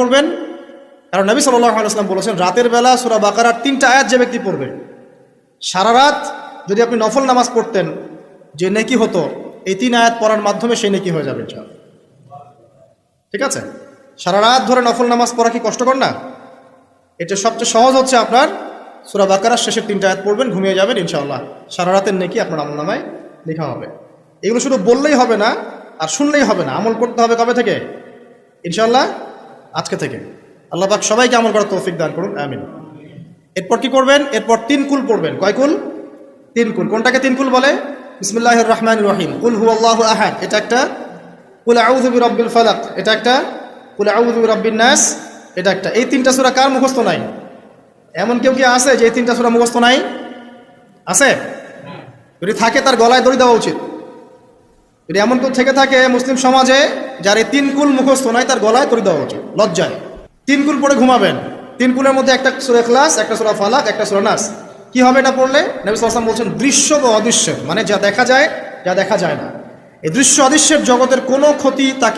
করবেন? কারণ নবী সাল্লাল্লাহু আলাইহি ওয়াসাল্লাম বলেছেন, রাতের বেলা সূরা বাকারার 3টা আয়াত যে ব্যক্তি পড়বে, সারা রাত যদি আপনি নফল নামাজ পড়তেন, যে নেকি হতো, এই 3 আয়াত পড়ার মাধ্যমে সেই নেকি হয়ে যাবে ইনশাআল্লাহ। ঠিক আছে? সারা রাত ধরে নফল নামাজ পড়া কি কষ্টকর না? এটা সবচেয়ে সহজ হচ্ছে আপনার সূরা বাকারার শেষের 3টা আয়াত পড়বেন, ঘুমিয়ে যাবেন, ইনশাআল্লাহ সারা রাতের নেকি আপনার আমলনামায় লেখা হবে। এগুলো শুধু বললেই হবে না আর শুনলেই হবে না, আমল করতে হবে কবে থেকে? ইনশাআল্লাহ আজকে থেকে। আল্লাহ পাক সবাইকে আমল করার তৌফিক দান করুন, আমিন। এরপর কি করবেন? এরপর 3 কুল পড়বেন। কয় কুল? 3 কুল। কোনটাকে 3 কুল বলে? বিসমিল্লাহির রহমানির রহিম, কুল হুয়াল্লাহু আহাদ এটা একটা, কুল আউযু বিরাব্বিল ফালাক এটা একটা, কুল আউযু বিরাব্বিন নাস এটা একটা। এই 3টা সূরা কার মুখস্থ নাই? এমন কেউ কি আছে যে এই 3টা সূরা মুখস্থ নাই? আছে? যদি থাকে তার গলায় দড়ি দেওয়া উচিত। যদি এমন কেউ থেকে থাকে মুসলিম সমাজে যার এই 3 কুল মুখস্থ নাই, তার গলায় দড়ি দেওয়া উচিত লজ্জায়। 3 কুল পড়ে ঘুমাবেন। 3 কুলের মধ্যে একটা সূরা ইখলাস, একটা সূরা ফালাক, একটা সূরা নাস। কি হবে এটা পড়লে? নবী সাল্লাল্লাহু আলাইহি ওয়াসাল্লাম বলছেন, দৃশ্য বা অদৃশ্য, মানে যা দেখা যায়, যা দেখা যায় না, এই দৃশ্য অদৃশ্যের জগতের কোনো ক্ষতি তাকে